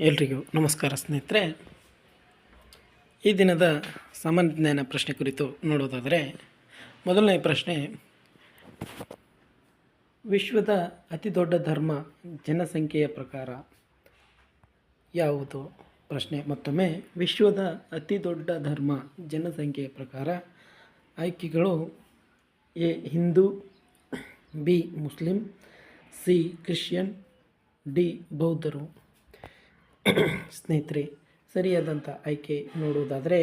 ಎಲ್ರಿಗೂ ನಮಸ್ಕಾರ ಸ್ನೇಹಿತರೆ. ಈ ದಿನದ ಸಾಮಾನ್ಯ ಜ್ಞಾನ ಪ್ರಶ್ನೆ ಕುರಿತು ನೋಡೋದಾದರೆ, ಮೊದಲನೇ ಪ್ರಶ್ನೆ, ವಿಶ್ವದ ಅತಿ ದೊಡ್ಡ ಧರ್ಮ ಜನಸಂಖ್ಯೆಯ ಪ್ರಕಾರ ಯಾವುದು? ಪ್ರಶ್ನೆ ಮತ್ತೊಮ್ಮೆ, ವಿಶ್ವದ ಅತಿ ದೊಡ್ಡ ಧರ್ಮ ಜನಸಂಖ್ಯೆಯ ಪ್ರಕಾರ. ಆಯ್ಕೆಗಳು: A Hindu, B Muslim, C Christian, D ಬೌದ್ಧರು. ಸ್ನೇಹಿತರೆ, ಸರಿಯಾದಂಥ ಆಯ್ಕೆ ನೋಡುವುದಾದರೆ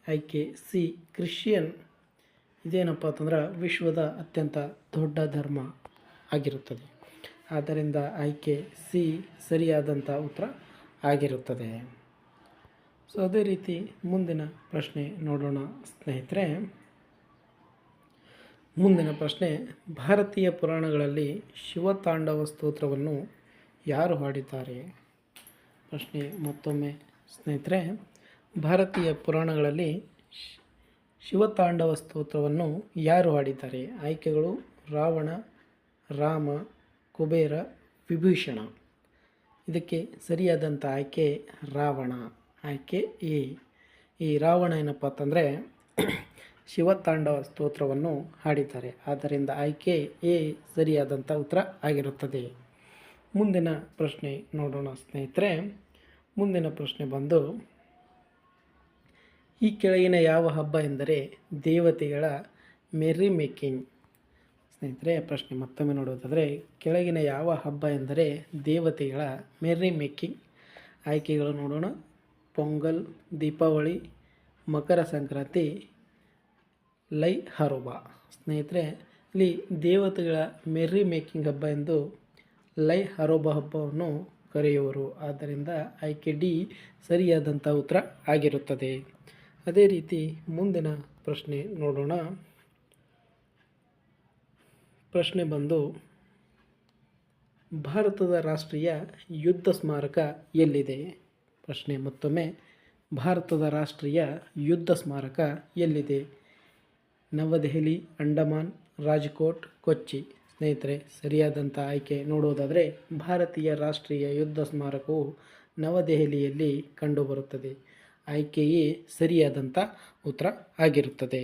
ಆಯ್ಕೆ ಸಿ ಕ್ರಿಶ್ಚಿಯನ್. ಇದೇನಪ್ಪ ಅಂತಂದ್ರೆ ವಿಶ್ವದ ಅತ್ಯಂತ ದೊಡ್ಡ ಧರ್ಮ ಆಗಿರುತ್ತದೆ. ಆದ್ದರಿಂದ ಆಯ್ಕೆ ಸಿ ಸರಿಯಾದಂಥ ಉತ್ತರ ಆಗಿರುತ್ತದೆ. ಸೊ ಅದೇ ರೀತಿ ಮುಂದಿನ ಪ್ರಶ್ನೆ ನೋಡೋಣ ಸ್ನೇಹಿತರೆ. ಮುಂದಿನ ಪ್ರಶ್ನೆ, ಭಾರತೀಯ ಪುರಾಣಗಳಲ್ಲಿ ಶಿವತಾಂಡವ ಸ್ತೋತ್ರವನ್ನು ಯಾರು ಹಾಡಿದ್ದಾರೆ? ಪ್ರಶ್ನೆ ಮತ್ತೊಮ್ಮೆ ಸ್ನೇಹಿತರೆ, ಭಾರತೀಯ ಪುರಾಣಗಳಲ್ಲಿ ಶಿವತಾಂಡವ ಸ್ತೋತ್ರವನ್ನು ಯಾರು ಹಾಡಿದ್ದಾರೆ? ಆಯ್ಕೆಗಳು: ರಾವಣ, ರಾಮ, ಕುಬೇರ, ವಿಭೀಷಣ. ಇದಕ್ಕೆ ಸರಿಯಾದಂಥ ಆಯ್ಕೆ ರಾವಣ. ಆಯ್ಕೆ ಎ. ಈ ರಾವಣ ಏನಪ್ಪ ಅಂತಂದರೆ ಶಿವತಾಂಡವ ಸ್ತೋತ್ರವನ್ನು ಹಾಡಿದ್ದಾರೆ. ಆದ್ದರಿಂದ ಆಯ್ಕೆ ಎ ಸರಿಯಾದಂಥ ಉತ್ತರ ಆಗಿರುತ್ತದೆ. ಮುಂದಿನ ಪ್ರಶ್ನೆ ನೋಡೋಣ ಸ್ನೇಹಿತರೆ. ಮುಂದಿನ ಪ್ರಶ್ನೆ ಬಂದು, ಈ ಕೆಳಗಿನ ಯಾವ ಹಬ್ಬ ಎಂದರೆ ದೇವತೆಗಳ ಮೆರ್ರಿ ಮೇಕಿಂಗ್? ಸ್ನೇಹಿತರೆ, ಪ್ರಶ್ನೆ ಮತ್ತೊಮ್ಮೆ ನೋಡೋದಾದರೆ, ಕೆಳಗಿನ ಯಾವ ಹಬ್ಬ ಎಂದರೆ ದೇವತೆಗಳ ಮೆರ್ರಿ ಮೇಕಿಂಗ್? ಆಯ್ಕೆಗಳು ನೋಡೋಣ: ಪೊಂಗಲ್, ದೀಪಾವಳಿ, ಮಕರ ಸಂಕ್ರಾಂತಿ, ಲೈ ಹರೋಬ. ಸ್ನೇಹಿತರೆ, ಇಲ್ಲಿ ದೇವತೆಗಳ ಮೆರ್ರಿ ಮೇಕಿಂಗ್ ಹಬ್ಬ ಎಂದು ಲೈ ಹರೋಬ ಹಬ್ಬವನ್ನು ಕರೆಯುವರು. ಆದ್ದರಿಂದ ಆಯ್ಕೆ ಡಿ ಸರಿಯಾದಂಥ ಉತ್ತರ ಆಗಿರುತ್ತದೆ. ಅದೇ ರೀತಿ ಮುಂದಿನ ಪ್ರಶ್ನೆ ನೋಡೋಣ. ಪ್ರಶ್ನೆ ಬಂದು, ಭಾರತದ ರಾಷ್ಟ್ರೀಯ ಯುದ್ಧ ಸ್ಮಾರಕ ಎಲ್ಲಿದೆ? ಪ್ರಶ್ನೆ ಮತ್ತೊಮ್ಮೆ, ಭಾರತದ ರಾಷ್ಟ್ರೀಯ ಯುದ್ಧ ಸ್ಮಾರಕ ಎಲ್ಲಿದೆ? ನವದೆಹಲಿ, ಅಂಡಮಾನ್, ರಾಜ್ಕೋಟ್, ಕೊಚ್ಚಿ. ಸ್ನೇಹಿತರೆ, ಸರಿಯಾದಂಥ ಆಯ್ಕೆ ನೋಡುವುದಾದರೆ ಭಾರತೀಯ ರಾಷ್ಟ್ರೀಯ ಯುದ್ಧ ಸ್ಮಾರಕವು ನವದೆಹಲಿಯಲ್ಲಿ ಕಂಡುಬರುತ್ತದೆ. ಆಯ್ಕೆಯೇ ಸರಿಯಾದಂಥ ಉತ್ತರ ಆಗಿರುತ್ತದೆ.